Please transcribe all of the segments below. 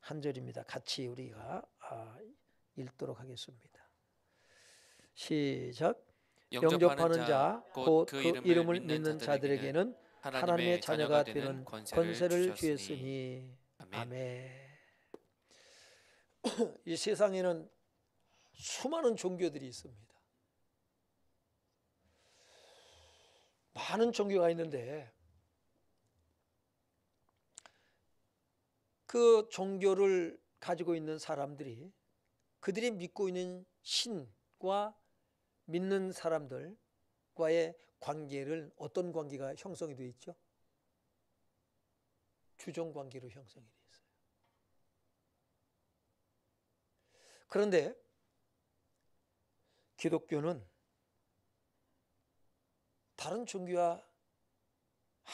한 절입니다. 같이 우리가 읽도록 하겠습니다. 시작. 영접하는 자 곧 그 이름을 믿는 자들에게는 하나님의 자녀가 되는 권세를 주셨으니. 아멘. 이 세상에는 수많은 종교들이 있습니다. 많은 종교가 있는데 그 종교를 가지고 있는 사람들이 그들이 믿고 있는 신과 믿는 사람들과의 관계를 어떤 관계가 형성이 되어 있죠? 주종관계로 형성이 되어 있어요. 그런데 기독교는 다른 종교와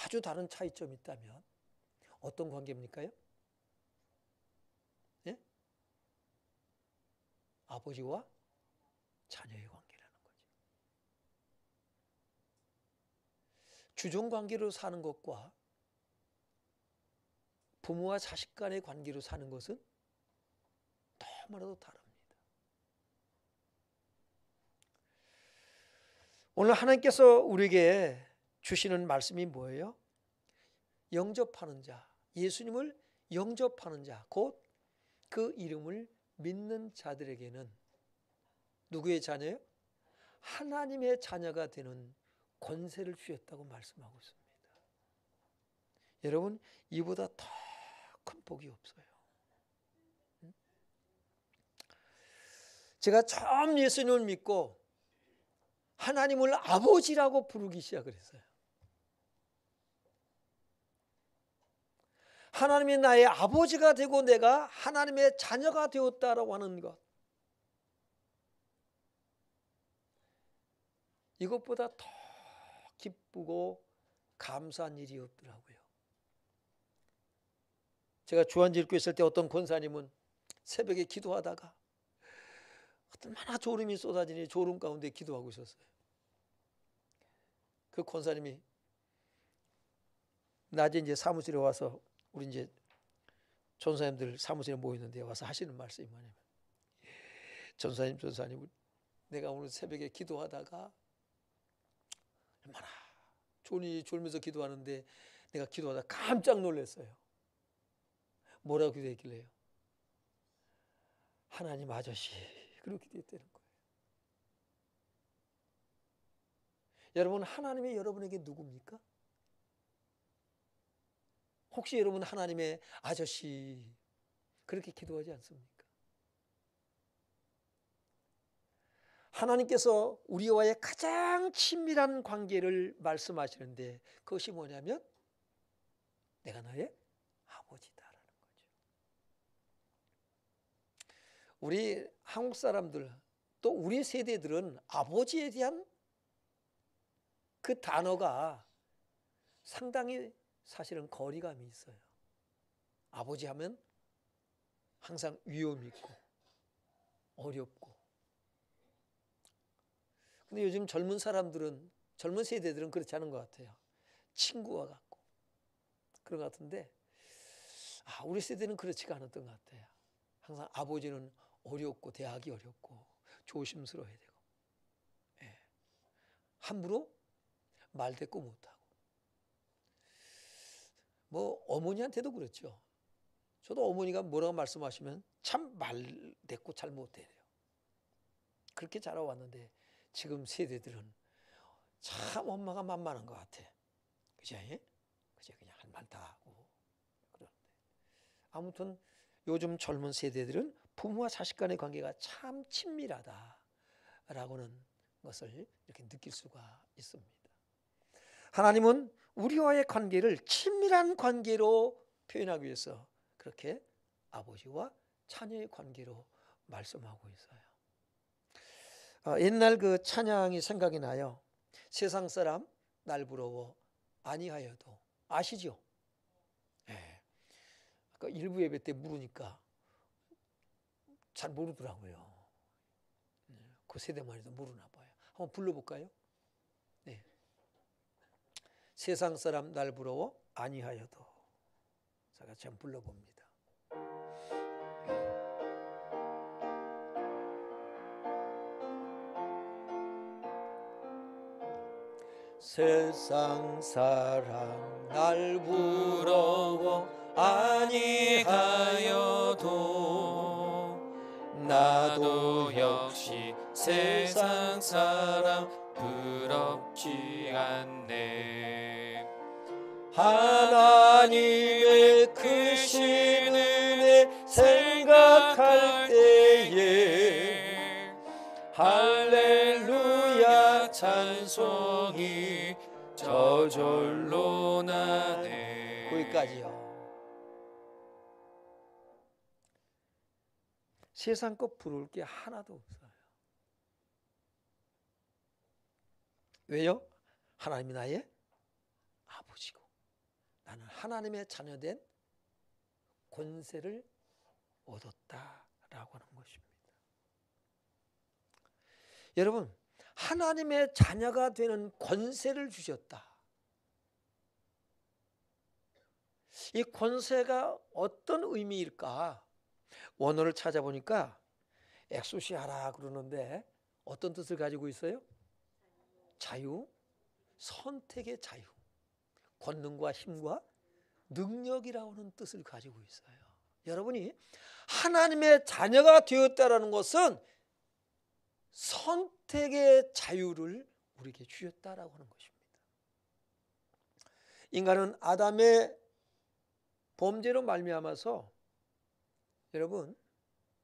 아주 다른 차이점이 있다면 어떤 관계입니까? 예? 아버지와 자녀의 관계라는 거죠. 주종관계로 사는 것과 부모와 자식 간의 관계로 사는 것은 너무나도 다릅니다. 오늘 하나님께서 우리에게 주시는 말씀이 뭐예요? 영접하는 자, 예수님을 영접하는 자, 곧 그 이름을 믿는 자들에게는 누구의 자녀요? 하나님의 자녀가 되는 권세를 주셨다고 말씀하고 있습니다. 여러분, 이보다 더 큰 복이 없어요. 제가 처음 예수님을 믿고 하나님을 아버지라고 부르기 시작을 했어요. 하나님이 나의 아버지가 되고 내가 하나님의 자녀가 되었다라고 하는 것, 이것보다 더 기쁘고 감사한 일이 없더라고요. 제가 주한지교회 있을 때 어떤 권사님은 새벽에 기도하다가 얼마나 졸음이 쏟아지니 졸음 가운데 기도하고 있었어요. 그 권사님이 낮에 이제 사무실에 와서 우리 이제 전사님들 사무실에 모이는데 와서 하시는 말씀이 뭐냐면, 전사님 내가 오늘 새벽에 기도하다가 얼마나 졸면서 기도하는데 내가 기도하다 깜짝 놀랐어요. 뭐라고 기도했길래요? 하나님 아저씨, 그렇게 기도했다는 거예요. 여러분, 하나님이 여러분에게 누굽니까? 혹시 여러분 하나님의 아저씨 그렇게 기도하지 않습니까? 하나님께서 우리와의 가장 친밀한 관계를 말씀하시는데 그것이 뭐냐면 내가 너의 아버지다라는 거죠. 우리 한국 사람들 또 우리 세대들은 아버지에 대한 그 단어가 상당히 사실은 거리감이 있어요. 아버지 하면 항상 위험이 있고 어렵고. 근데 요즘 젊은 세대들은 그렇지 않은 것 같아요. 친구와 같고 그런 것 같은데 우리 세대는 그렇지가 않았던 것 같아요. 항상 아버지는 어렵고 대하기 어렵고 조심스러워야 되고, 함부로 말대꾸 못하고. 뭐 어머니한테도 그렇죠. 저도 어머니가 뭐라고 말씀하시면 참 말대꾸 잘 못해요. 그렇게 자라왔는데 지금 세대들은 참 엄마가 만만한 것 같아. 그죠? 그죠? 그냥 할 말 다 하고 그러는데. 아무튼 요즘 젊은 세대들은 부모와 자식 간의 관계가 참 친밀하다라고는 것을 이렇게 느낄 수가 있습니다. 하나님은 우리와의 관계를 친밀한 관계로 표현하기 위해서 그렇게 아버지와 자녀의 관계로 말씀하고 있어요. 옛날 그 찬양이 생각이 나요. 세상 사람 날 부러워 아니하여도. 아시죠? 아까 일부 예배 때 물으니까 잘 모르더라고요. 그 세대만 해도 모르나 봐요. 한번 불러볼까요? 네. 세상 사람 날 부러워 아니하여도. 같이 한번 불러봅니다. 세상 사랑 날 부러워 아니하여도 나도 역시 세상 사랑 부럽지 않네. 하나님의 크신 은혜 생각할 때에 할렐루야 찬송이 저절로 나네. 거기까지요. 세상 것 부를 게 하나도 없어요. 왜요? 하나님이 나의 아버지고 나는 하나님의 자녀된 권세를 얻었다라고 하는 것입니다. 여러분, 하나님의 자녀가 되는 권세를 주셨다. 이 권세가 어떤 의미일까? 원어를 찾아보니까 엑소시아라 그러는데 어떤 뜻을 가지고 있어요? 자유, 선택의 자유, 권능과 힘과 능력이라고 하는 뜻을 가지고 있어요. 여러분이 하나님의 자녀가 되었다는 것은 선택의 자유를 우리에게 주셨다라고 하는 것입니다. 인간은 아담의 범죄로 말미암아서 여러분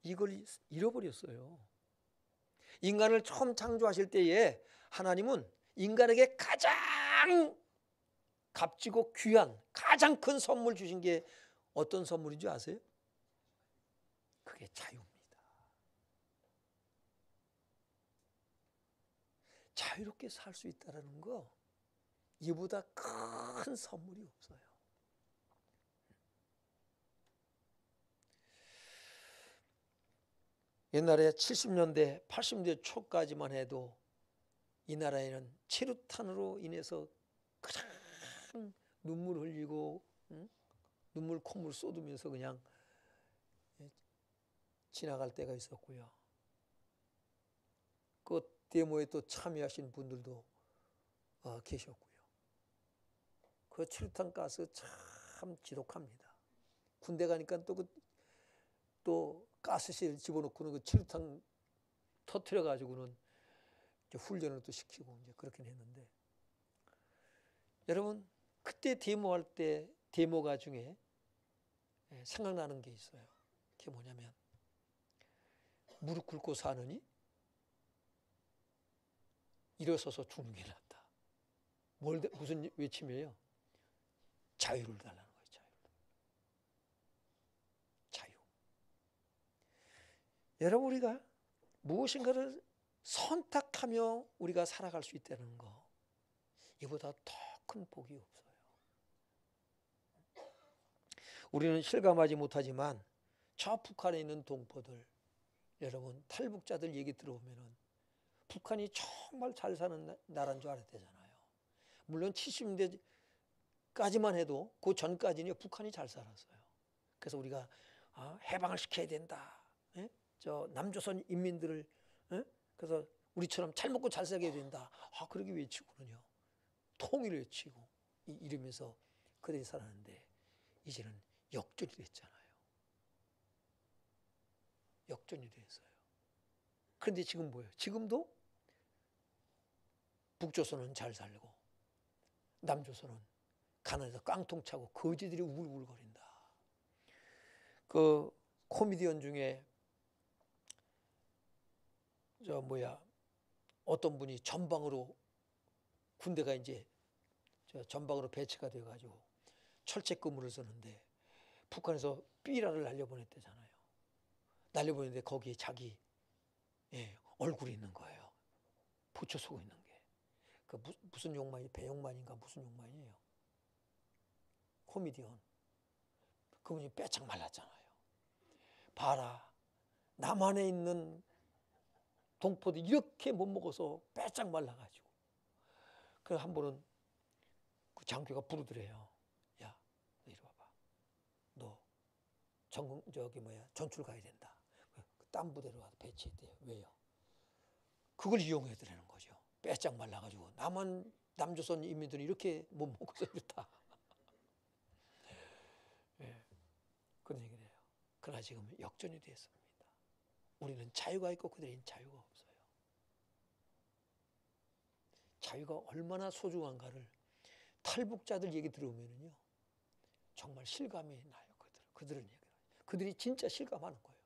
이걸 잃어버렸어요. 인간을 처음 창조하실 때에 하나님은 인간에게 가장 값지고 귀한 가장 큰 선물 주신 게 어떤 선물인 줄 아세요? 그게 자유입니다. 자유롭게 살 수 있다는 거 이보다 큰 선물이 없어요. 옛날에 70년대 80년대 초까지만 해도 이 나라에는 체류탄으로 인해서 가장 눈물 흘리고 눈물 콧물 쏟으면서 그냥 지나갈 때가 있었고요. 그 데모에 또 참여하신 분들도 계셨고요. 그 체류탄 가스 참 지독합니다. 군대 가니까 또 가스실 집어넣고는 그 체류탄 터트려 가지고는 훈련을 또 시키고 이제 그렇게 했는데, 여러분 그때 데모할 때 데모가 중에 생각나는 게 있어요. 그게 뭐냐면 무릎 꿇고 사느니 일어서서 죽는 게 낫다. 무슨 외침이에요? 자유를 달라는 거예요. 자유. 여러분 우리가 무엇인가를 선택하며 우리가 살아갈 수 있다는 거 이보다 더 큰 복이 없어요. 우리는 실감하지 못하지만 저 북한에 있는 동포들, 여러분 탈북자들 얘기 들어보면은 북한이 정말 잘 사는 나라인 줄 알았대잖아요. 물론 70년대까지만 해도 그 전까지는 북한이 잘 살았어요. 그래서 우리가 해방을 시켜야 된다. 저 남조선 인민들을 그래서 우리처럼 잘 먹고 잘 살게 된다. 그렇게 외치고는요. 통일을 외치고 이러면서 그들이 살았는데 이제는 역전이 됐잖아요. 역전이 됐어요. 그런데 지금 뭐예요? 지금도 북조선은 잘 살고 남조선은 가난해서 깡통 차고 거지들이 우글우글거린다. 그 코미디언 중에 어떤 분이 전방으로 군대가 이제 전방으로 배치가 돼가지고 철책 근무를 썼는데 북한에서 삐라를 날려보냈대잖아요. 날려보냈는데 거기에 자기 얼굴이 있는 거예요. 붙여 쓰고 있는 게. 그 무슨 욕만이 배용만인가 무슨 욕만이에요. 코미디언. 그분이 빼짝 말랐잖아요. 봐라. 남한에 있는 동포들이 이렇게 못 먹어서 빼짝 말라가지고. 그래서 한 번은 그 장교가 부르더래요. 야, 너 이리 와봐. 전출 가야 된다. 딴 부대로 가서 배치했대요. 왜요? 그걸 이용해야 되는 거죠. 빼짝 말라가지고 남조선 인민들이 이렇게 못 먹고서 이렇다. 예, 그런 얘기를 해요. 그러나 지금 역전이 됐습니다. 우리는 자유가 있고 그들은 자유가 없어요. 자유가 얼마나 소중한가를 탈북자들 얘기 들어보면요, 정말 실감이 나요. 그들은 얘기를. 그들이 진짜 실감하는 거예요.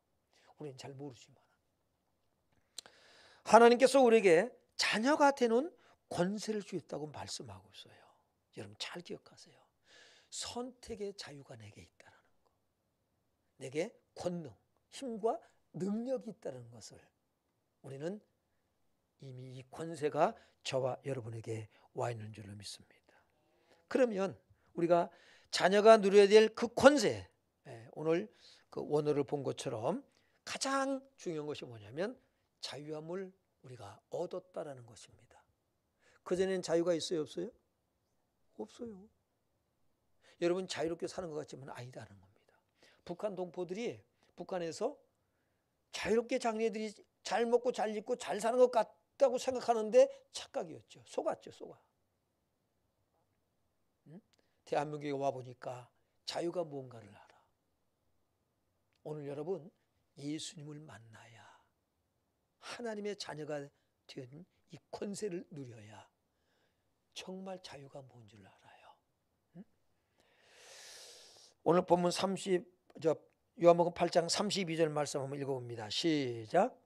우리는 잘 모르지만 하나님께서 우리에게 자녀가 되는 권세를 주었다고 말씀하고 있어요. 여러분 잘 기억하세요. 선택의 자유가 내게 있다는 거, 내게 권능, 힘과 능력이 있다는 것을 우리는 이미 이 권세가 저와 여러분에게 와 있는 줄로 믿습니다. 그러면 우리가 자녀가 누려야 될 그 권세, 오늘 그 원어를 본 것처럼 가장 중요한 것이 뭐냐면 자유함을 우리가 얻었다라는 것입니다. 그전에는 자유가 있어요, 없어요? 없어요. 여러분 자유롭게 사는 것 같지만 아니다는 겁니다. 북한 동포들이 북한에서 자유롭게 장래들이 잘 먹고 잘 입고 잘 사는 것 같다고 생각하는데 착각이었죠. 속았죠, 속아. 대한민국에 와보니까 자유가 무언가를 알아. 오늘 여러분 예수님을 만나야 하나님의 자녀가 된 이 권세를 누려야 정말 자유가 뭔 줄 알아요. 오늘 본문 요한복음 8장 32절 말씀 한번 읽어봅니다. 시작.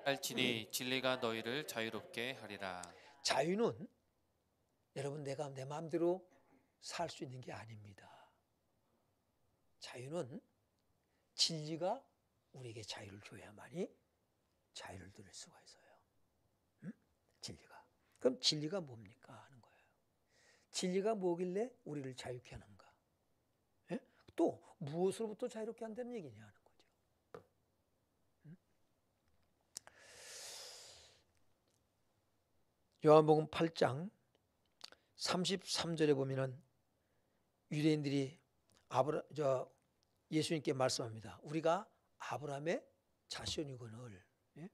알지니 진리가 너희를 자유롭게 하리라. 자유는 여러분 내가 내 마음대로 살 수 있는 게 아닙니다. 자유는 진리가 우리에게 자유를 줘야만이 자유를 누릴 수가 있어요. 진리가. 그럼 진리가 뭡니까 하는 거예요. 진리가 뭐길래 우리를 자유케 하는가? 예? 또 무엇으로부터 자유롭게 한다는 얘기냐 하는 거죠. 요한복음 8장 33절에 보면은 유대인들이 예수님께 말씀합니다. 우리가 아브라함의 자손이거늘. 예?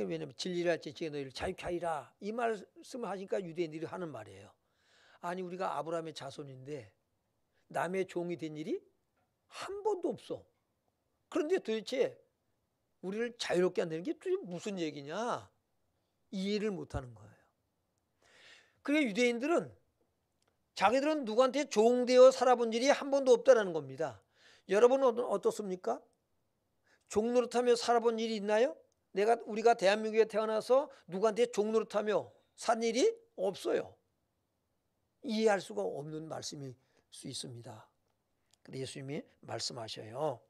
왜냐하면 진리를 알지 너희를 자유케 하리라 이 말씀을 하니까 유대인들이 하는 말이에요. 아니 우리가 아브라함의 자손인데 남의 종이 된 일이 한 번도 없어. 그런데 도대체 우리를 자유롭게 한다는 게 도대체 무슨 얘기냐? 이해를 못하는 거예요. 그래 유대인들은 자기들은 누구한테 종되어 살아본 일이 한 번도 없다는 겁니다. 여러분은 어떻습니까? 종노릇하며 살아본 일이 있나요? 우리가 대한민국에 태어나서 누구한테 종노릇하며 산 일이 없어요. 이해할 수가 없는 말씀일 수 있습니다. 그래서 예수님이 말씀하셔요.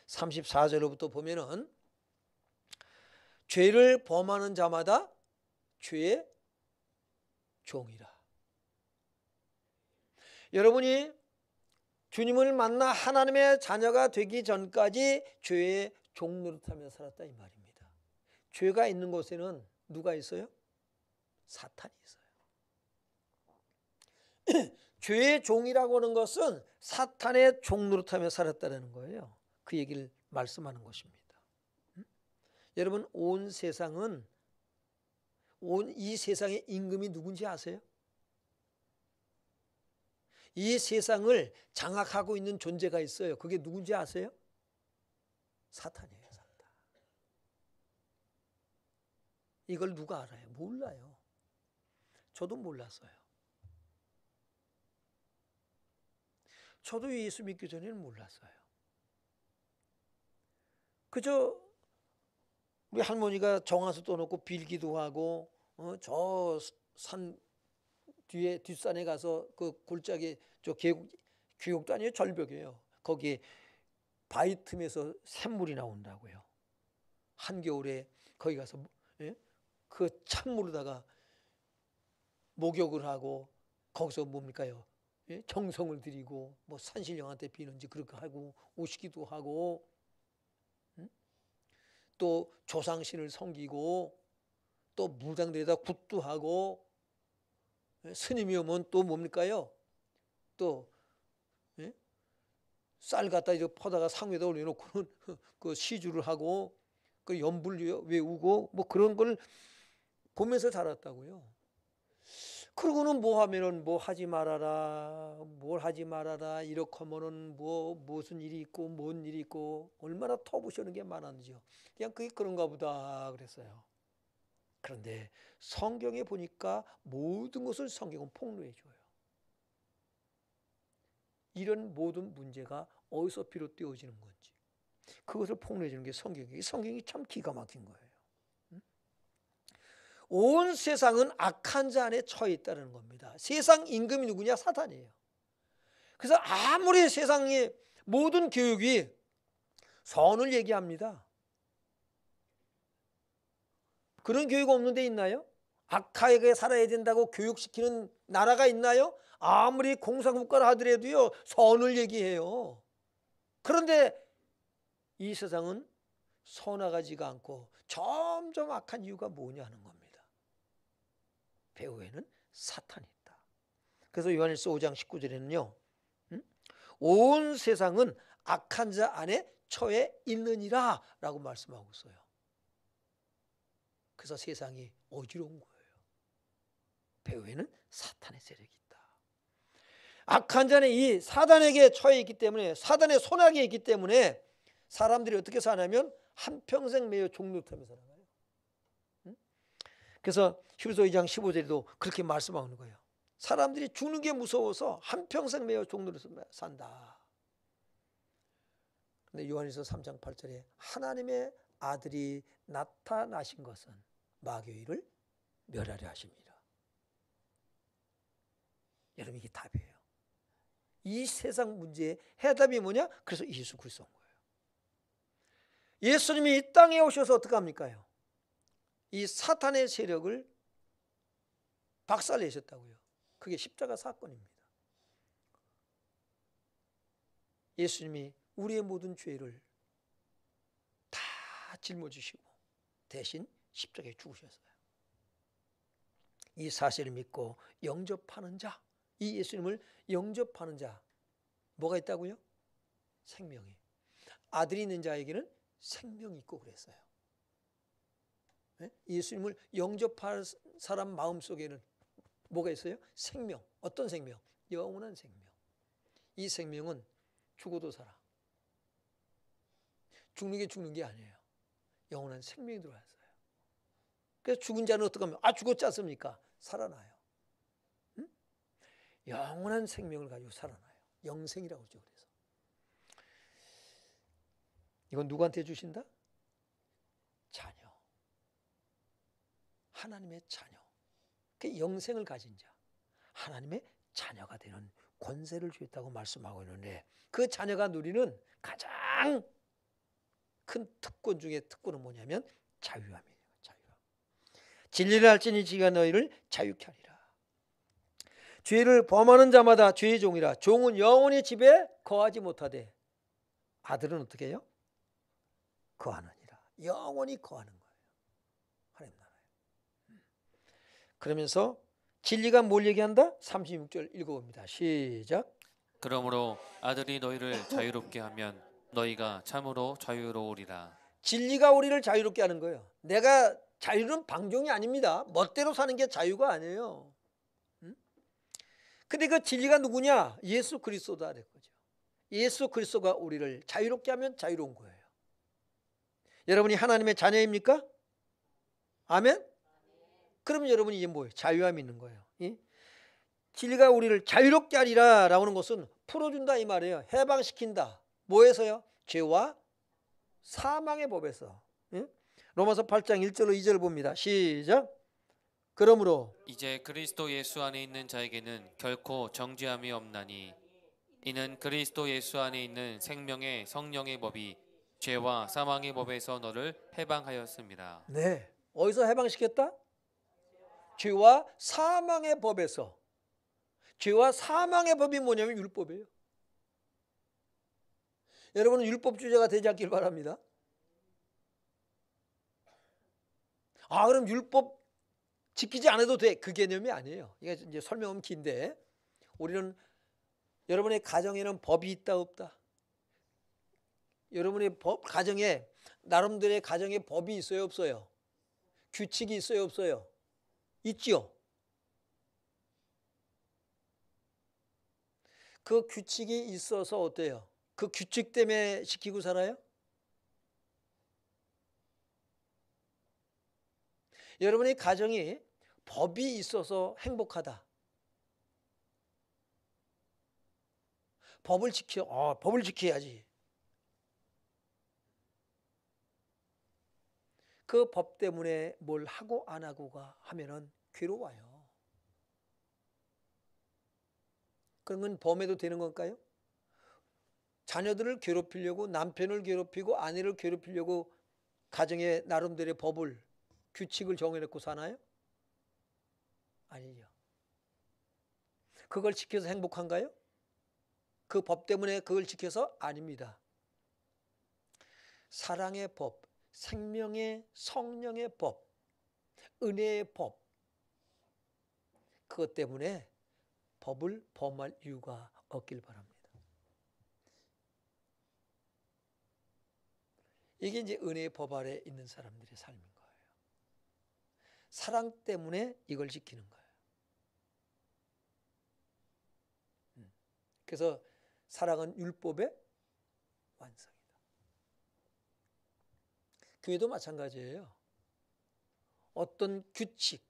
34절로부터 보면은 죄를 범하는 자마다 죄의 종이라. 여러분이 주님을 만나 하나님의 자녀가 되기 전까지 죄의 종노릇하며 살았다 이 말입니다. 죄가 있는 곳에는 누가 있어요? 사탄이 있어요. 죄의 종이라고 하는 것은 사탄의 종노릇하며 살았다는 거예요. 그 얘기를 말씀하는 것입니다. 여러분 이 세상의 임금이 누군지 아세요? 이 세상을 장악하고 있는 존재가 있어요. 그게 누군지 아세요? 사탄이에요. 사탄. 이걸 누가 알아요? 몰라요. 저도 몰랐어요. 저도 예수 믿기 전에는 몰랐어요. 그저 우리 할머니가 정화수 떠놓고 빌기도 하고 저 산 뒤에 뒷산에 가서 그 골짜기 저 계곡도 아니에요, 절벽이에요. 거기 바위 틈에서 샘물이 나온다고요. 한겨울에 거기 가서 그 찬물에다가 목욕을 하고 거기서 뭡니까요? 정성을 들이고 뭐 산신령한테 비는지 그렇게 하고 오시기도 하고 또 조상신을 섬기고 또 무당들에다 굿도 하고 스님이 오면 또 뭡니까요? 또 쌀 갖다 이렇게 퍼다가 상 위에다 올려놓고는 그 시주를 하고 그 연불 외우고 뭐 그런 걸 보면서 자랐다고요. 그러고는 뭐 하면은 뭐 하지 말아라, 뭘 하지 말아라, 이렇게 하면은 뭐 무슨 일이 있고 뭔 일이 있고 얼마나 터부시는 게 많았는지요. 그냥 그게 그런가 보다 그랬어요. 그런데 성경에 보니까 모든 것을 성경은 폭로해 줘요. 이런 모든 문제가 어디서 비롯되어지는 건지 그것을 폭로해 주는 게 성경이에요. 성경이 참 기가 막힌 거예요. 온 세상은 악한 자 안에 처해 있다는 겁니다. 세상 임금이 누구냐? 사탄이에요. 그래서 아무리 세상의 모든 교육이 선을 얘기합니다. 그런 교육 없는 데 있나요? 악하게 살아야 된다고 교육시키는 나라가 있나요? 아무리 공산국가를 하더라도요 선을 얘기해요. 그런데 이 세상은 선하지가 않고 점점 악한 이유가 뭐냐 하는 겁니다. 배후에는 사탄이 있다. 그래서 요한일서 5장 19절에는요 온 세상은 악한 자 안에 처해 있느니라 라고 말씀하고 있어요. 그래서 세상이 어지러운 거예요. 배후에는 사탄의 세력이 있다. 악한 자는 이 사단에게 처해 있기 때문에, 사단의 손아귀에 있기 때문에 사람들이 어떻게 사냐면 한평생 매여 종노릇하며 살아가요. 그래서 히브리서 2장 15절에도 그렇게 말씀하는 거예요. 사람들이 죽는 게 무서워서 한평생 매여 종노릇하며 산다. 근데 요한일서 3장 8절에 하나님의 아들이 나타나신 것은 마귀를 멸하려 하십니다. 여러분 이게 답이에요. 이 세상 문제의 해답이 뭐냐? 그래서 예수 그리스도인 거예요. 예수님이 이 땅에 오셔서 어떻게 합니까요? 이 사탄의 세력을 박살내셨다고요. 그게 십자가 사건입니다. 예수님이 우리의 모든 죄를 다 짊어지시고 대신 십자가에 죽으셨어요. 이 사실을 믿고 영접하는 자, 이 예수님을 영접하는 자 뭐가 있다고요? 생명이. 아들이 있는 자에게는 생명이 있고 그랬어요. 예수님을 영접할 사람 마음속에는 뭐가 있어요? 생명. 어떤 생명? 영원한 생명. 이 생명은 죽어도 살아. 죽는 게 죽는 게 아니에요. 영원한 생명이 들어왔어요. 그래서 죽은 자는 어떻게 하면 죽었지 않습니까? 살아나요. 응? 영원한 생명을 가지고 살아나요. 영생이라고 그러죠. 그래서 이건 누구한테 주신다? 자녀. 하나님의 자녀. 그 영생을 가진 자. 하나님의 자녀가 되는 권세를 주었다고 말씀하고 있는데 그 자녀가 누리는 가장 큰 특권 중에 특권은 뭐냐면 자유함이에요. 자유함. 진리를 알지니 지가 너희를 자유케 하리라. 죄를 범하는 자마다 죄의 종이라. 종은 영원히 집에 거하지 못하되 아들은 어떻게 해요? 거하느니라. 영원히 거하는 거예요. 하나님 나라에. 그러면서 진리가 뭘 얘기한다? 36절 읽어봅니다. 시작. 그러므로 아들이 너희를 자유롭게 하면 너희가 참으로 자유로우리라. 진리가 우리를 자유롭게 하는 거예요. 내가 자유는 방종이 아닙니다. 멋대로 사는 게 자유가 아니에요. 근데 그 진리가 누구냐? 예수 그리스도다 될 거죠. 예수 그리스도가 우리를 자유롭게 하면 자유로운 거예요. 여러분이 하나님의 자녀입니까? 아멘? 그럼 여러분이 이제 뭐예요? 자유함이 있는 거예요. 예? 진리가 우리를 자유롭게 하리라 라고 하는 것은 풀어준다 이 말이에요. 해방시킨다. 뭐에서요? 죄와 사망의 법에서. 예? 로마서 8장 1절로 2절 봅니다. 시작. 그러므로 이제 그리스도 예수 안에 있는 자에게는 결코 정죄함이 없나니 이는 그리스도 예수 안에 있는 생명의 성령의 법이 죄와 사망의 법에서 너를 해방하였습니다. 네. 어디서 해방시켰다? 죄와 사망의 법에서. 죄와 사망의 법이 뭐냐면 율법이에요. 여러분은 율법주의자가 되지 않길 바랍니다. 그럼 율법 지키지 않아도 돼. 그 개념이 아니에요. 이게 이제 설명은 긴데 우리는 여러분의 가정에는 법이 있다 없다? 여러분의 가정에 나름대로의 가정에 법이 있어요, 없어요? 규칙이 있어요, 없어요? 있지요. 그 규칙이 있어서 어때요? 그 규칙 때문에 지키고 살아요? 여러분의 가정이 법이 있어서 행복하다. 법을 지켜야지. 그 법 때문에 뭘 하고 안 하고가 하면은 괴로워요. 그런 건 범해도 되는 건가요? 자녀들을 괴롭히려고, 남편을 괴롭히고 아내를 괴롭히려고 가정의 나름대로의 법을, 규칙을 정해놓고 사나요? 아니죠. 그걸 지켜서 행복한가요? 그 법 때문에 그걸 지켜서? 아닙니다. 사랑의 법, 생명의 성령의 법, 은혜의 법, 그것 때문에 법을 범할 이유가 없길 바랍니다. 이게 이제 은혜의 법 아래 있는 사람들의 삶인 거예요. 사랑 때문에 이걸 지키는 거예요. 그래서 사랑은 율법의 완성이다. 교회도 마찬가지예요. 어떤 규칙,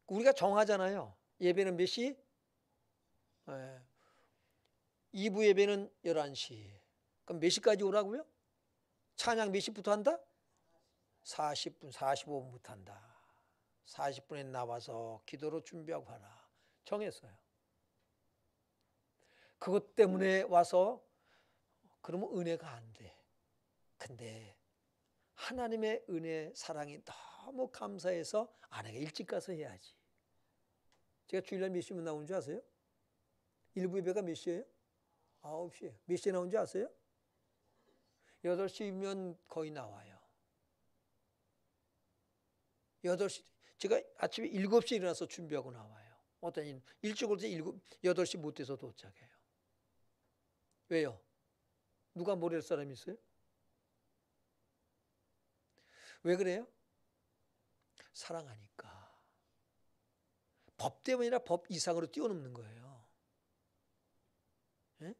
우리가 정하잖아요. 예배는 몇 시? 2부 예배는 11시. 그럼 몇 시까지 오라고요? 찬양 몇 시부터 한다? 40분, 45분부터 한다. 40분에 나와서 기도로 준비하고 하라. 정했어요. 그것 때문에 와서 그러면 은혜가 안 돼. 근데 하나님의 은혜, 사랑이 너무 감사해서 아내가 일찍 가서 해야지. 제가 주일날 몇 시면 나오는 줄 아세요? 1부 예배가 몇 시예요? 9시예요. 몇 시에 나오는 줄 아세요? 8시면 거의 나와요. 8시, 제가 아침에 7시에 일어나서 준비하고 나와요. 어떤 일찍 올 때 8시 못 돼서 도착해요. 왜요? 누가 모래할 사람이 있어요? 왜 그래요? 사랑하니까. 법 때문이 아니라 법 이상으로 뛰어넘는 거예요. 네?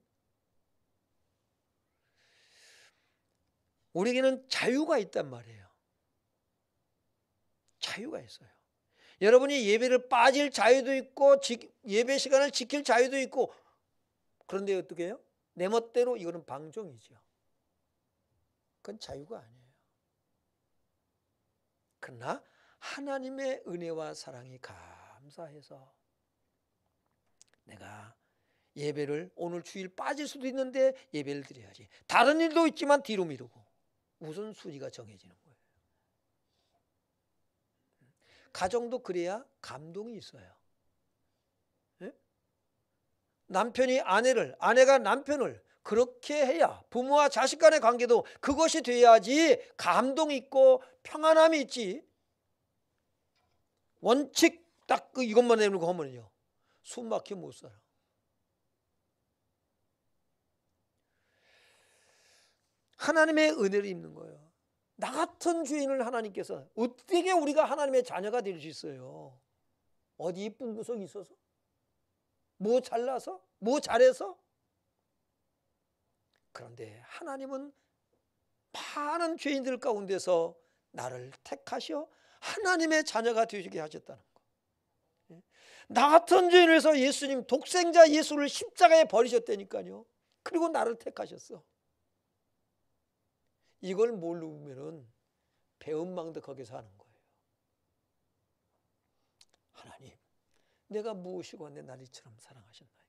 우리에게는 자유가 있단 말이에요. 자유가 있어요. 여러분이 예배를 빠질 자유도 있고 예배 시간을 지킬 자유도 있고, 그런데 어떻게 해요? 내 멋대로, 이거는 방종이죠. 그건 자유가 아니에요. 그러나 하나님의 은혜와 사랑이 감사해서 내가 예배를, 오늘 주일 빠질 수도 있는데 예배를 드려야지. 다른 일도 있지만 뒤로 미루고 우선순위가 정해지는 거예요. 가정도 그래야 감동이 있어요. 네? 남편이 아내를, 아내가 남편을 그렇게 해야, 부모와 자식 간의 관계도 그것이 돼야지 감동이 있고 평안함이 있지. 원칙 딱 이것만 내놓고 하면요, 숨 막혀 못 살아. 하나님의 은혜를 입는 거예요. 나 같은 죄인을 하나님께서 어떻게 우리가 하나님의 자녀가 될 수 있어요? 어디 이쁜 구석이 있어서? 뭐 잘나서? 뭐 잘해서? 그런데 하나님은 많은 죄인들 가운데서 나를 택하셔 하나님의 자녀가 되게 하셨다는 거. 나 같은 죄인을 위해서 예수님, 독생자 예수를 십자가에 버리셨다니까요. 그리고 나를 택하셨어. 이걸 모르면은 배은망덕하게 사는 거예요. 하나님, 내가 무엇이고 내 나를 이처럼 사랑하셨나이까.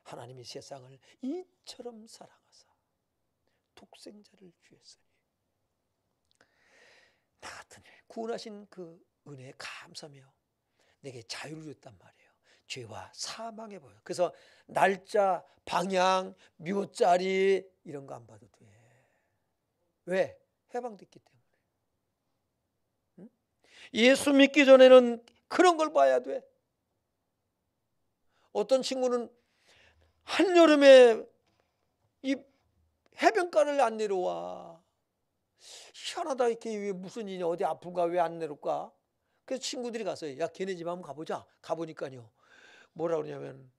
하나님이 세상을 이처럼 사랑하사 독생자를 주셨으니 나 같은 일 구원하신 그 은혜에 감사하며 내게 자유를 줬단 말이에요. 죄와 사망의 법. 그래서 날짜, 방향, 묘자리 이런 거 안 봐도 돼. 왜? 해방됐기 때문에. 응? 예수 믿기 전에는 그런 걸 봐야 돼. 어떤 친구는 한여름에 이 해변가를 안 내려와. 희한하다. 이렇게 왜 무슨 일이 어디 아픈가 왜 안 내려올까? 그래서 친구들이 가서 야 걔네 집 한번 가보자. 가보니까요. 뭐라 그러냐면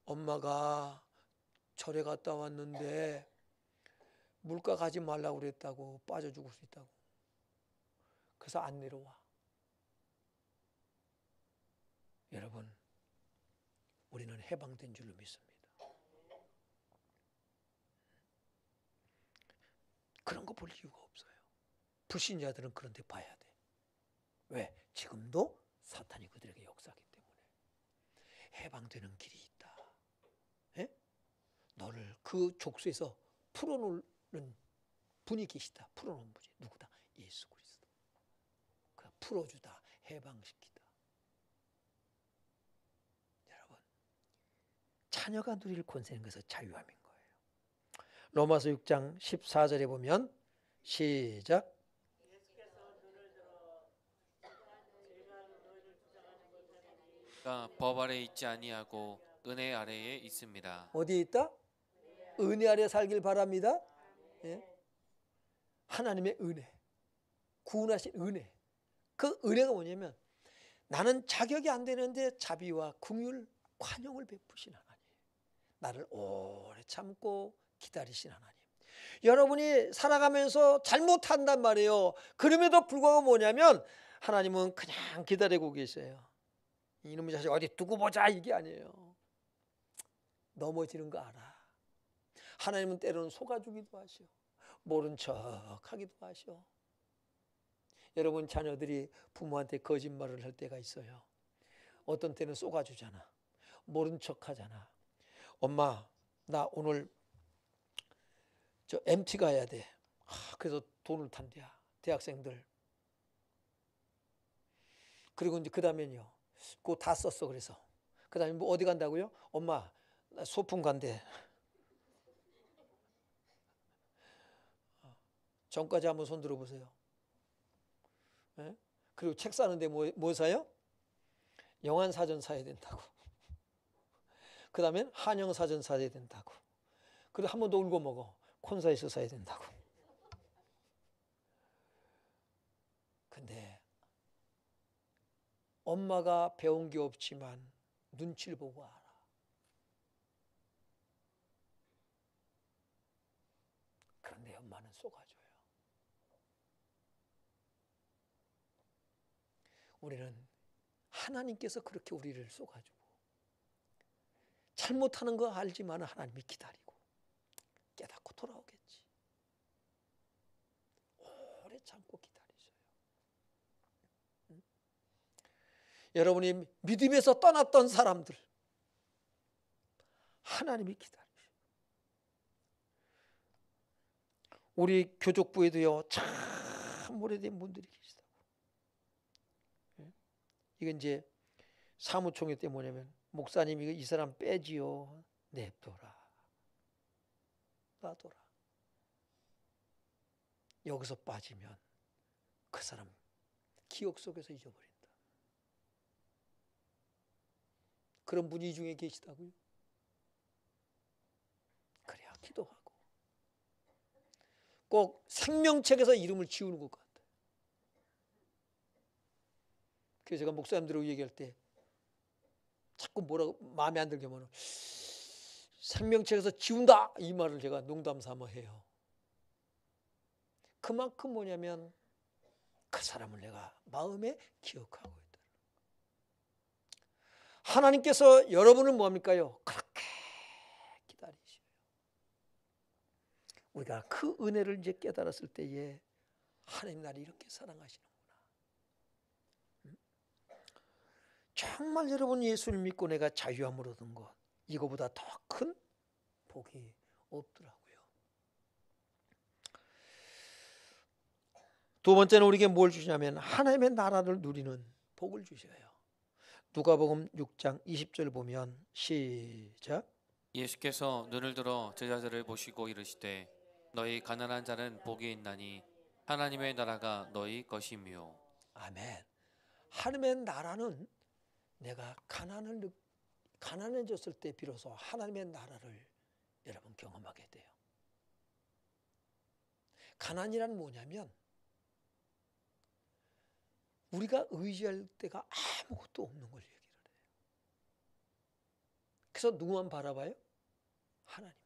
엄마가 절에 갔다 왔는데 물가 가지 말라고 그랬다고 빠져 죽을 수 있다고. 그래서 안 내려와. 여러분 우리는 해방된 줄로 믿습니다. 그런 거 볼 이유가 없어요. 불신자들은 그런 데 봐야 돼. 왜? 지금도 사탄이 그들에게 역사하기 때문에. 해방되는 길이 있다. 예? 너를 그 족쇄에서 풀어놓는 분이 계시다. 풀어놓은 분이 누구다? 예수 그리스도. 풀어주다. 해방시키다. 여러분 자녀가 누릴 권세는 것은 자유함인 거예요. 로마서 6장 14절에 보면 시작. 법 아래 있지 아니하고 은혜 아래에 있습니다. 어디에 있다? 은혜 아래 살길 바랍니다. 예? 하나님의 은혜, 구원하신 은혜. 그 은혜가 뭐냐면 나는 자격이 안 되는데 자비와 긍휼,宽용을 베푸신 하나님. 나를 오래 참고 기다리신 하나님. 여러분이 살아가면서 잘못한단 말이에요. 그럼에도 불구하고 뭐냐면 하나님은 그냥 기다리고 계세요. 이놈의 자식 어디 두고 보자 이게 아니에요. 넘어지는 거 알아. 하나님은 때로는 속아주기도 하시오. 모른 척 하기도 하시오. 여러분 자녀들이 부모한테 거짓말을 할 때가 있어요. 어떤 때는 속아주잖아. 모른 척 하잖아. 엄마 나 오늘 저 MT 가야 돼. 그래서 돈을 탄대야. 대학생들. 그리고 이제 그 다음에는요. 그거 다 썼어. 그래서 그 다음에 뭐 어디 간다고요? 엄마 나 소풍 간대. 전까지 한번 손 들어보세요. 네? 그리고 책 사는데 뭐 사요? 영안사전 사야 된다고. 그 다음엔 한영사전 사야 된다고. 그리고 한 번 더 울고 먹어. 콘사이트 사야 된다고. 근데 엄마가 배운 게 없지만 눈치를 보고 알아. 그런데 엄마는 속아줘요. 우리는 하나님께서 그렇게 우리를 속아주고 잘못하는 거 알지만 하나님이 기다리고 깨닫고 돌아오겠지. 오래 참고 기다리셔요. 응? 여러분이 믿음에서 떠났던 사람들 하나님이 기다리셔요. 우리 교족부에도요 참 오래된 분들이 계시다고. 이건 이제 사무총회 때 뭐냐면 목사님이 이 사람 빼지요. 냅둬라. 놔둬라. 여기서 빠지면 그 사람 기억 속에서 잊어버린다. 그런 분이 이 중에 계시다고요? 그래야 기도하고 꼭 생명책에서 이름을 지우는 것 같아요. 그래서 제가 목사님들하고 얘기할 때 자꾸 뭐라고 마음에 안 들게 하면 생명책에서 지운다 이 말을 제가 농담 삼아 해요. 그만큼 뭐냐면 그 사람을 내가 마음에 기억하고 있다. 하나님께서 여러분을 뭐합니까요? 그렇게 기다리셔요. 우리가 그 은혜를 이제 깨달았을 때에 하나님 나를 이렇게 사랑하시는구나. 정말 여러분 예수를 믿고 내가 자유함을 얻은 것 이거보다 더 큰 복이 없더라고요. 두 번째는 우리에게 뭘 주시냐면 하나님의 나라를 누리는 복을 주셔요. 누가복음 6장 20절 보면 시작. 예수께서 눈을 들어 제자들을 보시고 이르시되 너희 가난한 자는 복이 있나니 하나님의 나라가 너희 것이며. 아멘. 하나님의 나라는 내가 가난해졌을 때 비로소 하나님의 나라를 여러분 경험하게 돼요. 가난이란 뭐냐면 우리가 의지할 데가 아무것도 없는 걸 얘기를 해요. 그래서 누구만 바라봐요? 하나님만.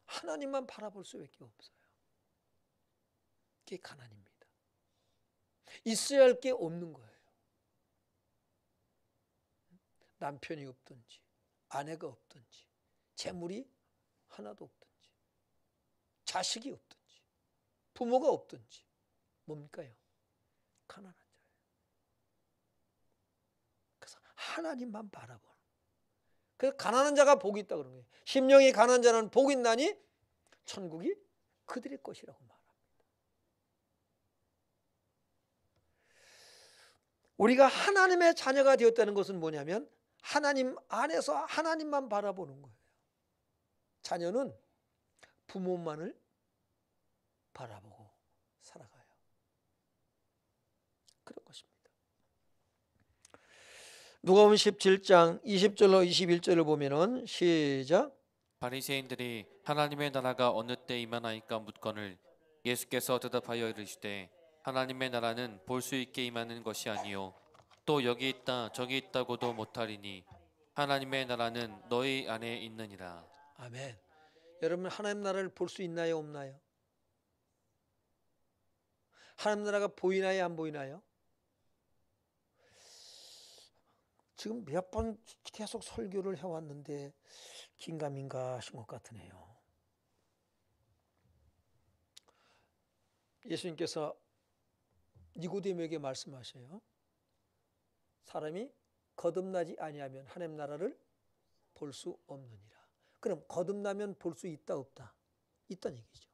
하나님만 바라볼 수밖에 없어요. 그게 가난입니다. 있어야 할 게 없는 거예요. 남편이 없든지 아내가 없든지 재물이 하나도 없든지 자식이 없든지 부모가 없든지 뭡니까요? 가난한 자예요. 그래서 하나님만 바라보는. 그래서 가난한 자가 복이 있다 그런 거예요. 심령이 가난한 자는 복이 있나니 천국이 그들의 것이라고 말합니다. 우리가 하나님의 자녀가 되었다는 것은 뭐냐면 하나님 안에서 하나님만 바라보는 거예요. 자녀는 부모만을 바라보고 살아가요. 그런 것입니다. 누가복음 17장 20절로 21절을 보면은 시작. 바리새인들이 하나님의 나라가 어느 때 임하나이까 묻거늘 예수께서 대답하여 이르시되 하나님의 나라는 볼 수 있게 임하는 것이 아니요 또 여기 있다 저기 있다고도 못하리니 하나님의 나라는 너희 안에 있느니라. 아멘. 여러분 하나님 나라를 볼 수 있나요, 없나요? 하나님 나라가 보이나요, 안 보이나요? 지금 몇 번 계속 설교를 해왔는데 긴가민가 하신 것 같으네요. 예수님께서 니고데모에게 말씀하셔요. 사람이 거듭나지 아니하면 하나님 나라를 볼 수 없느니라. 그럼 거듭나면 볼 수 있다 없다? 있다는 얘기죠.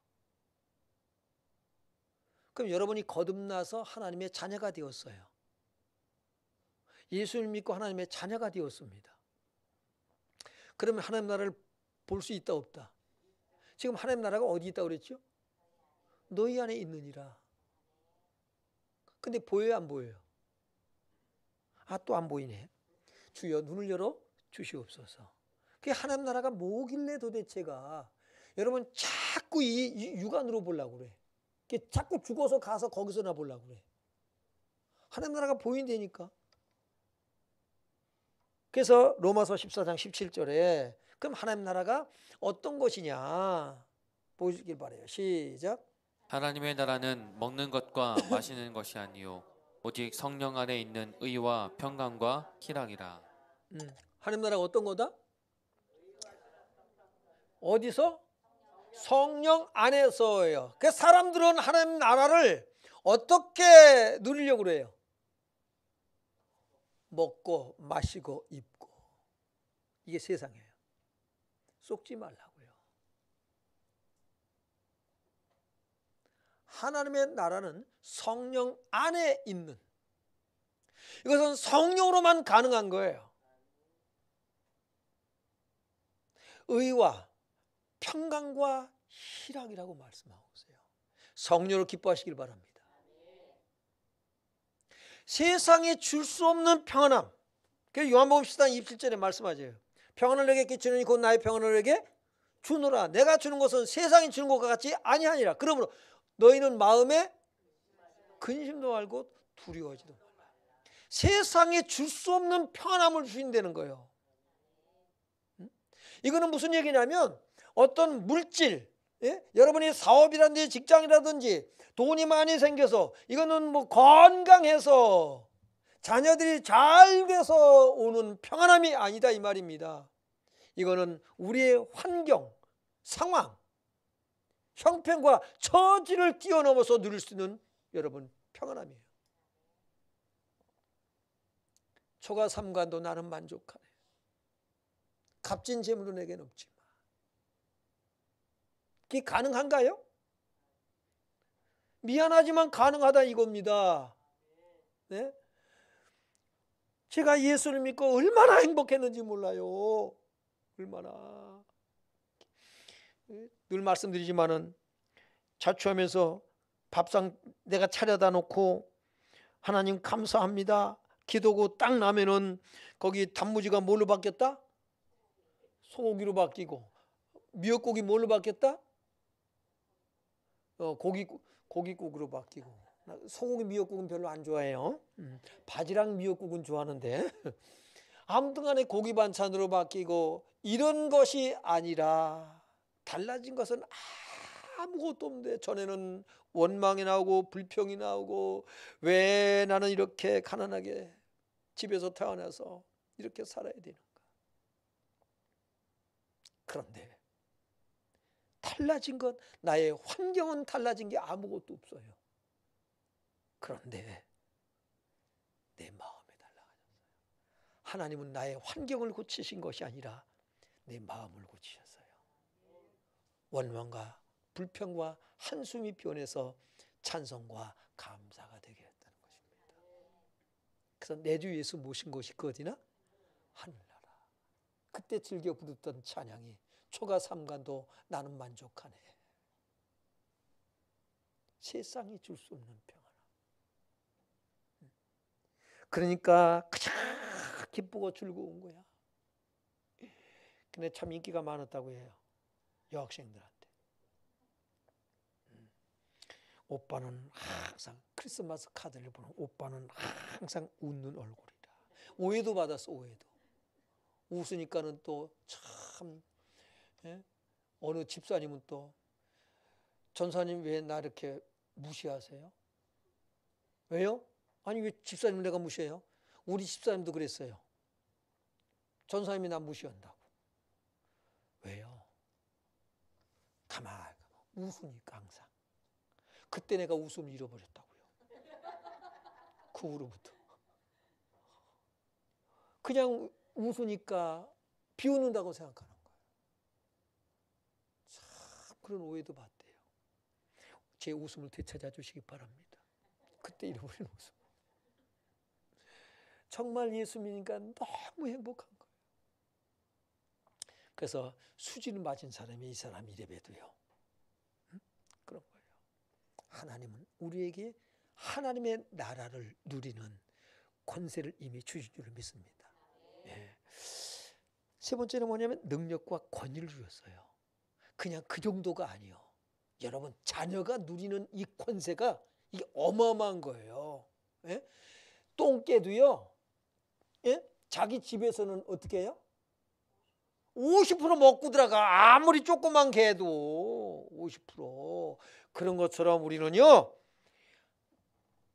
그럼 여러분이 거듭나서 하나님의 자녀가 되었어요. 예수를 믿고 하나님의 자녀가 되었습니다. 그러면 하나님 나라를 볼 수 있다 없다? 지금 하나님 나라가 어디 있다고 그랬죠? 너희 안에 있느니라. 근데 보여요, 안 보여요? 아, 또 안 보이네. 주여 눈을 열어 주시옵소서. 그게 하나님 나라가 뭐길래 도대체가 여러분 자꾸 이 육안으로 보려고 그래. 자꾸 죽어서 가서 거기서나 보려고 그래. 하나님 나라가 보인다니까. 그래서 로마서 14장 17절에 그럼 하나님 나라가 어떤 것이냐 보여주길 바라요. 시작. 하나님의 나라는 먹는 것과 마시는 것이 아니요 오직 성령 안에 있는 의와 평강과 희락이라. 하나님 나라가 어떤 거다? 어디서? 성령 안에서예요. 그래서 사람들은 하나님 나라를 어떻게 누리려고 그래요? 먹고 마시고 입고. 이게 세상이에요. 속지 말라고요. 하나님의 나라는 성령 안에 있는, 이것은 성령으로만 가능한 거예요. 의와 평강과 희락이라고 말씀하고 있어요. 성령을 기뻐하시길 바랍니다. 세상에 줄 수 없는 평안함. 그래서 요한복음 10장 27절에 말씀하죠. 평안을 내게 끼치느니 곧 나의 평안을 내게 주노라. 내가 주는 것은 세상이 주는 것과 같이 아니하니라. 그러므로 너희는 마음에 근심도 말고 두려워하지도 말라. 세상에 줄 수 없는 평안함을 주신다는 거예요. 이거는 무슨 얘기냐면 어떤 물질, 여러분이 사업이라든지 직장이라든지 돈이 많이 생겨서 이거는 뭐 건강해서 자녀들이 잘 돼서 오는 평안함이 아니다 이 말입니다. 이거는 우리의 환경, 상황, 형편과 처지를 뛰어넘어서 누릴 수 있는 여러분 평안함이에요. 초가 삼관도 나는 만족하네. 값진 재물도 내게는 없지만. 그게 가능한가요? 미안하지만 가능하다 이겁니다. 네? 제가 예수를 믿고 얼마나 행복했는지 몰라요. 얼마나. 늘 말씀드리지만은 자취하면서 밥상 내가 차려다 놓고 하나님 감사합니다. 기도고 딱 나면은 거기 단무지가 뭘로 바뀌었다? 소고기로 바뀌고 미역국이 뭘로 바뀌었다? 고깃국으로 바뀌고. 소고기 미역국은 별로 안 좋아해요. 바지락 미역국은 좋아하는데 아무튼 간에 고기 반찬으로 바뀌고 이런 것이 아니라 달라진 것은 아무것도 없는데 전에는 원망이 나오고 불평이 나오고 왜 나는 이렇게 가난하게 집에서 태어나서 이렇게 살아야 되는가. 그런데 달라진 것, 나의 환경은 달라진 게 아무것도 없어요. 그런데 내 마음이 달라졌어요. 하나님은 나의 환경을 고치신 것이 아니라 내 마음을 고치셨어요. 원망과 불평과 한숨이 변해서 찬송과 감사가 되게 했다는 것입니다. 그래서 내 주 예수 모신 곳이 그 어디나? 하늘나라. 그때 즐겨 부르던 찬양이 초가 삼간도 나는 만족하네. 세상이 줄 수 없는 평안. 그러니까 그냥 기쁘고 즐거운 거야. 근데 참 인기가 많았다고 해요. 여학생들한테. 오빠는 항상 크리스마스 카드를 보는 오빠는 항상 웃는 얼굴이다. 오해도 받았어. 오해도. 웃으니까는 또 참 어느 집사님은 또 전사님 왜 나 이렇게 무시하세요? 왜요? 아니 왜 집사님 내가 무시해요? 우리 집사님도 그랬어요. 전사님이 나 무시한다고. 왜요? 가만히 웃으니까 항상. 그때 내가 웃음을 잃어버렸다고요. 그 후로부터. 그냥 웃으니까 비웃는다고 생각하는 거예요. 참 그런 오해도 받대요. 제 웃음을 되찾아 주시기 바랍니다. 그때 잃어버린 웃음. 정말 예수 믿으니까 너무 행복한 거예요. 그래서 수지를 맞은 사람이 이 사람 이래봬도요. 그런 거예요. 하나님은 우리에게 하나님의 나라를 누리는 권세를 이미 주신 줄 믿습니다. 예. 세 번째는 뭐냐면 능력과 권위를 주셨어요. 그냥 그 정도가 아니요. 여러분 자녀가 누리는 이 권세가 이게 어마어마한 거예요. 예? 똥개도요. 예? 자기 집에서는 어떻게 해요? 50% 먹고 들어가. 아무리 조그만 개도 50%. 그런 것처럼 우리는요.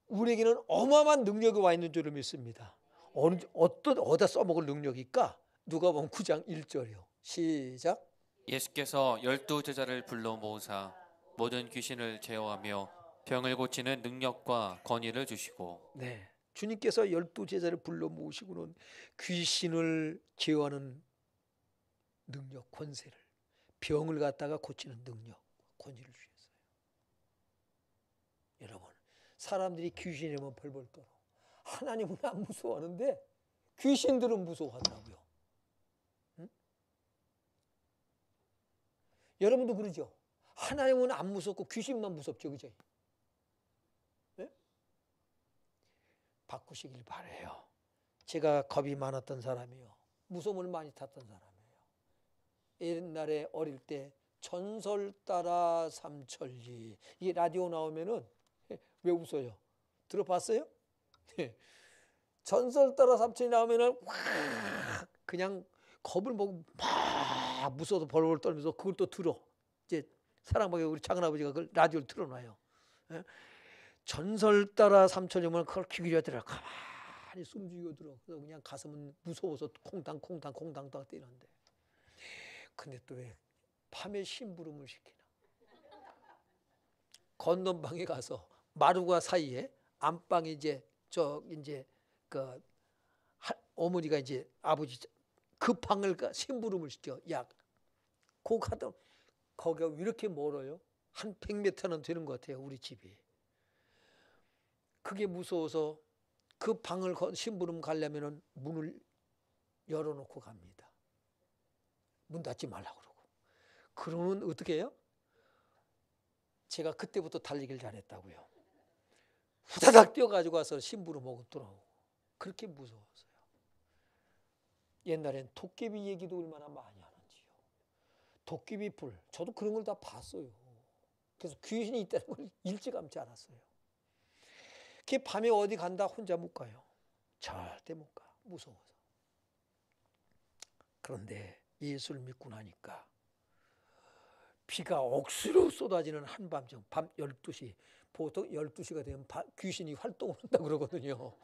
우리에게는 어마어마한 능력이 와 있는 줄을 믿습니다. 어디다 써먹을 능력일까? 누가복음 9장 1절이요. 시작. 예수께서 12제자를 불러 모으사 모든 귀신을 제어하며 병을 고치는 능력과 권위를 주시고. 네. 주님께서 12제자를 불러 모으시고는 귀신을 제어하는 능력, 권세를, 병을 갖다가 고치는 능력, 권위를 주셨어요. 여러분, 사람들이 귀신이면 벌벌 떨어. 하나님은 안 무서워하는데 귀신들은 무서워하더라고요. 응? 여러분도 그러죠? 하나님은 안 무섭고 귀신만 무섭죠, 그죠? 네? 바꾸시길 바래요. 제가 겁이 많았던 사람이요. 무서움을 많이 탔던 사람이에요. 옛날에 어릴 때 전설 따라 삼천리 이 라디오 나오면은 왜 웃어요? 들어봤어요? 전설 따라 삼천리 나오면은 그냥 겁을 먹고 막 무서워서 벌벌 떨면서 그걸 또 들어. 이제 사랑방에 우리 작은아버지가 그 라디오를 틀어놔요. 전설 따라 삼천리면 그걸 귀 기울여 가만히 숨죽이고 들어. 그래서 그냥 가슴은 무서워서 콩당콩당 뛰는데. 근데 또 왜 밤에 심부름을 시키나? 건넌방에 가서 마루가 사이에 안방에 이제 그 어머니가 이제 아버지 그 방을 심부름을 시켜. 약 그 가던 거기가 왜 이렇게 멀어요? 한 100m는 되는 것 같아요. 우리 집이. 그게 무서워서 그 방을 심부름 가려면은 문을 열어놓고 갑니다. 문 닫지 말라고 그러고. 그러면 어떻게 해요? 제가 그때부터 달리기를 잘했다고요. 후다닥 뛰어가지고 와서 심부름하고 돌아오고. 그렇게 무서웠어요. 옛날엔 도깨비 얘기도 얼마나 많이 하는지요. 도깨비 불. 저도 그런 걸 다 봤어요. 그래서 귀신이 있다는 걸 일찌감치 알았어요. 그 밤에 어디 간다 혼자 못 가요. 절대 못 가. 무서워서. 그런데 예수를 믿고 나니까 비가 억수로 쏟아지는 한밤중, 밤 12시, 보통 12시가 되면 귀신이 활동을 한다고 그러거든요.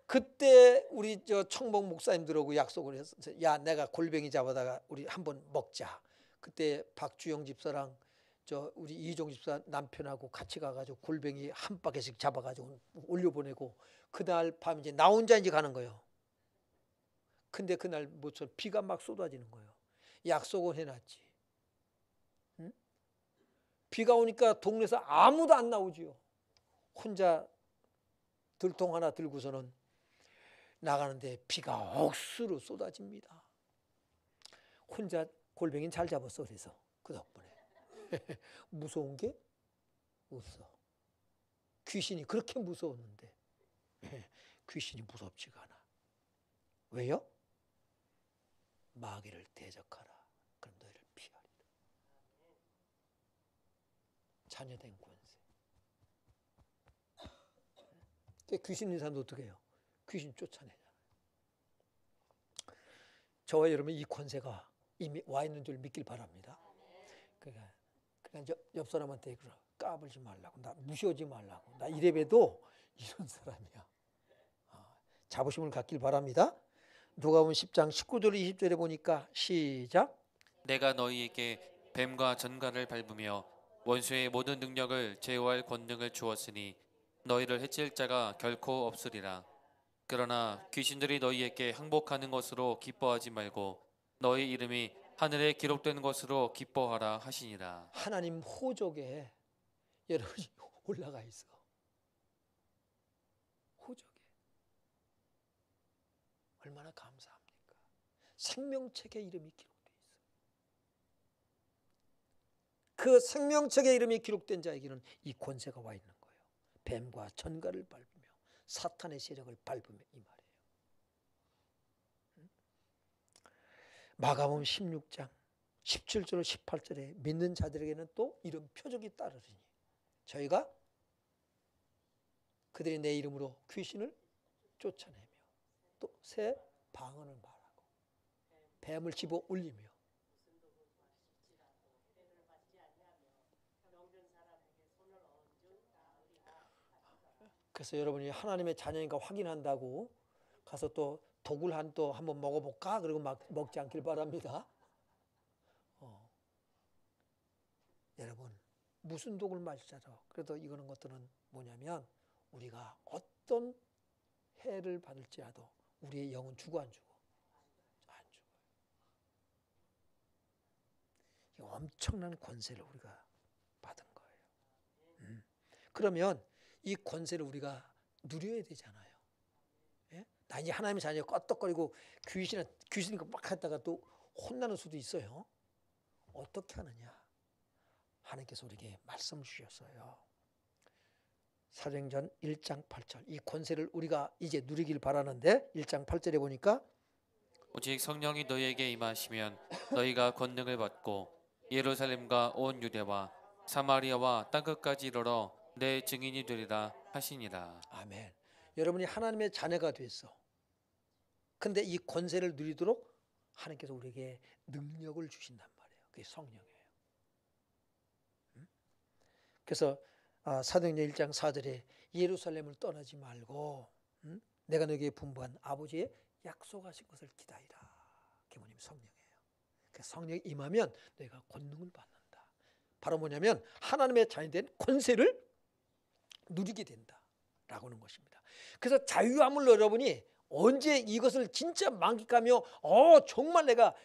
그때 우리 저 청복 목사님들하고 약속을 해서, 야, 내가 골뱅이 잡아다가 우리 한번 먹자. 그때 박주영 집사랑 저 우리 이종 집사 남편하고 같이 가가지고 골뱅이 한 바퀴씩 잡아가지고 올려보내고, 그날 밤 이제 나 혼자 이제 가는 거예요. 근데 그날 뭐처럼 비가 막 쏟아지는 거예요. 약속은 해놨지. 응? 비가 오니까 동네에서 아무도 안 나오지요. 혼자 들통 하나 들고서는 나가는데 비가 억수로 쏟아집니다. 혼자 골뱅이는 잘 잡았어. 그래서 그 덕분에 무서운 게 없어. 귀신이 그렇게 무서웠는데 귀신이 무섭지가 않아. 왜요? 마귀를 대적하라. 그럼 너희를 피하리라. 자녀된 권세. 귀신 있는 사람도 어떻게 해요? 귀신 쫓아내잖아요. 저와 여러분 이 권세가 이미 와 있는 줄 믿길 바랍니다. 그러니까 옆 사람한테 까불지 말라고, 나 무시하지 말라고, 나 이래봬도 이런 사람이야. 자부심을 갖길 바랍니다. 누가복음 10장 19절 20절에 보니까 시작. 내가 너희에게 뱀과 전갈을 밟으며 원수의 모든 능력을 제어할 권능을 주었으니 너희를 해칠 자가 결코 없으리라. 그러나 귀신들이 너희에게 항복하는 것으로 기뻐하지 말고 너희 이름이 하늘에 기록된 것으로 기뻐하라 하시니라. 하나님 호적에 여러분이 올라가 있어. 호적에. 얼마나 감사합니까? 생명책에 이름이 기록되어 있어. 그 생명책에 이름이 기록된 자에게는 이 권세가 와 있는 거예요. 뱀과 전갈을 밟으며 사탄의 세력을 밟으며, 이 말이에요. 마가복음 16장 17절 18절에 믿는 자들에게는 또 이런 표적이 따르리니 저희가 그들이 내 이름으로 귀신을 쫓아내며 또 새 방언을 말하고 뱀을 집어 올리며. 그래서 여러분이 하나님의 자녀인가 확인한다고 가서 또 독을 한번 먹어볼까? 그리고 막 먹지 않길 바랍니다. 여러분 무슨 독을 마시자죠. 그래도 이거는 것들은 뭐냐면 우리가 어떤 해를 받을지라도 우리의 영은 죽어 안 죽어? 안 죽어요. 이 엄청난 권세를 우리가 받은 거예요. 그러면 이 권세를 우리가 누려야 되잖아요. 예? 나 이제 하나님의 자녀 껐떡거리고 귀신이 막 했다가 또 혼나는 수도 있어요. 어떻게 하느냐? 하나님께서 우리에게 말씀 주셨어요. 사도행전 1장 8절. 이 권세를 우리가 이제 누리길 바라는데 1장 8절에 보니까 오직 성령이 너희에게 임하시면 너희가 권능을 받고 예루살렘과 온 유대와 사마리아와 땅끝까지 이르러 내 증인이 되리라 하시니라. 아멘. 여러분이 하나님의 자녀가 됐어. 근데 이 권세를 누리도록 하나님께서 우리에게 능력을 주신단 말이에요. 그게 성령이에요. 그래서 사도행전 1장 4절에 예루살렘을 떠나지 말고 내가 너에게 분부한 아버지의 약속하신 것을 기다리라. 계모님 성령이에요. 그래서 성령이 임하면 너희가 권능을 받는다. 바로 뭐냐면 하나님의 자녀된 권세를 누리게 된다라고 하는 것입니다. 그래서 자유함을 여러분이 언제 이것을 진짜 만끽하며 정말 내가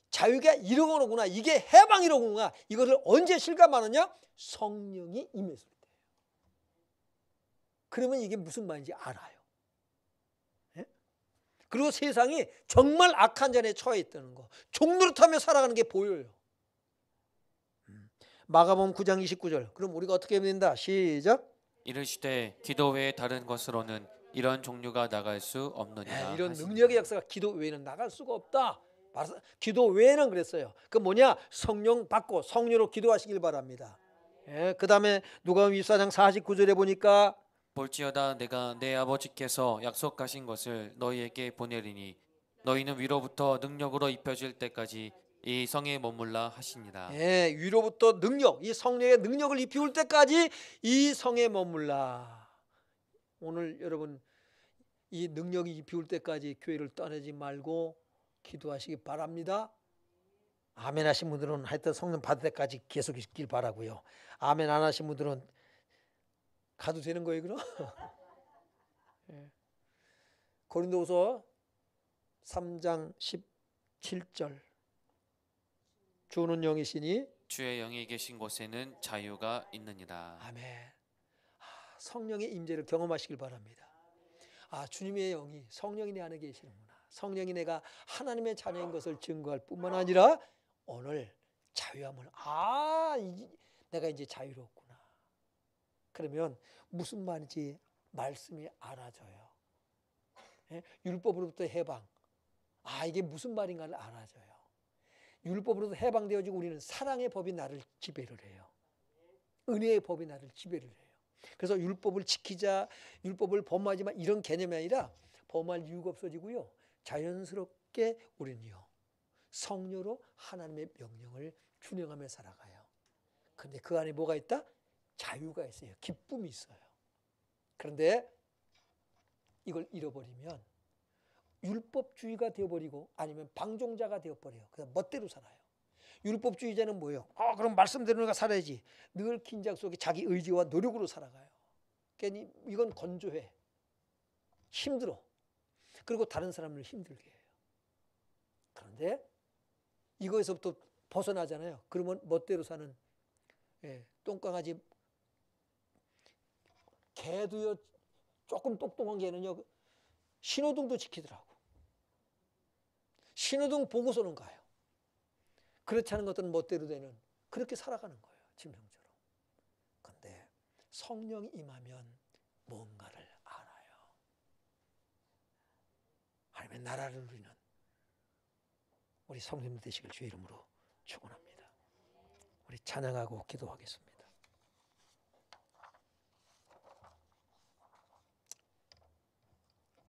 자유가 이러구나, 이게 해방이로구나, 이것을 언제 실감하느냐? 성령이 임했을 때예요. 그러면 이게 무슨 말인지 알아요. 예? 그리고 세상이 정말 악한 잔에 처해 있다는 거, 종노릇하며 살아가는 게 보여요. 마가복음 9장 29절. 그럼 우리가 어떻게 하면 된다? 시작. 이르시되 기도 외에 다른 것으로는 이런 종류가 나갈 수 없느니라. 이런 능력의 역사가 기도 외에는 나갈 수가 없다. 기도 외에는 그랬어요. 그 뭐냐? 성령 받고 성령으로 기도하시길 바랍니다. 예, 그 다음에 누가복음 24장 49절에 보니까 볼지어다 내가 내 아버지께서 약속하신 것을 너희에게 보내리니 너희는 위로부터 능력으로 입혀질 때까지 이 성에 머물라 하시니라. 예, 위로부터 능력, 이 성령의 능력을 입히울 때까지 이 성에 머물라. 오늘 여러분 이 능력이 입히울 때까지 교회를 떠나지 말고 기도하시기 바랍니다. 아멘 하신 분들은 하여튼 성령 받을 때까지 계속 있길 바라고요. 아멘 안 하신 분들은 가도 되는 거예요, 그럼? 예. 고린도후서 3장 17절 주는 영이시니 주의 영이 계신 곳에는 자유가 있느니라. 아멘. 성령의 임재를 경험하시길 바랍니다. 주님의 영이 성령이 내 안에 계시는구나. 성령이 내가 하나님의 자녀인 것을 증거할 뿐만 아니라 오늘 자유함을 내가 이제 자유롭구나. 그러면 무슨 말인지 말씀이 알아져요. 예? 율법으로부터 해방. 이게 무슨 말인가를 알아져요. 율법으로부터 해방되어지고 우리는 사랑의 법이 나를 지배를 해요. 은혜의 법이 나를 지배를 해요. 그래서 율법을 지키자, 율법을 범하지 마 이런 개념이 아니라 범할 이유가 없어지고요. 자연스럽게 우리는요. 성령으로 하나님의 명령을 준행하며 살아가요. 그런데 그 안에 뭐가 있다? 자유가 있어요. 기쁨이 있어요. 그런데 이걸 잃어버리면 율법주의가 되어버리고 아니면 방종자가 되어버려요. 그래서 멋대로 살아요. 율법주의자는 뭐예요? 그럼 말씀대로 내가 살아야지. 늘 긴장 속에 자기 의지와 노력으로 살아가요. 그러니까 이건 건조해. 힘들어. 그리고 다른 사람을 힘들게 해요. 그런데 이거에서부터 벗어나잖아요. 그러면 멋대로 사는 똥강아지 개도요 조금 똑똑한 개는요 신호등도 지키더라고. 신호등 보고서는 가요. 그렇지 않은 것들은 멋대로 되는 그렇게 살아가는 거예요. 짐승처럼. 그런데 성령이 임하면 뭔가를 알아요. 하나님의 나라를 누리는 우리 성도님 되시길 주의 이름으로 축원합니다. 우리 찬양하고 기도하겠습니다.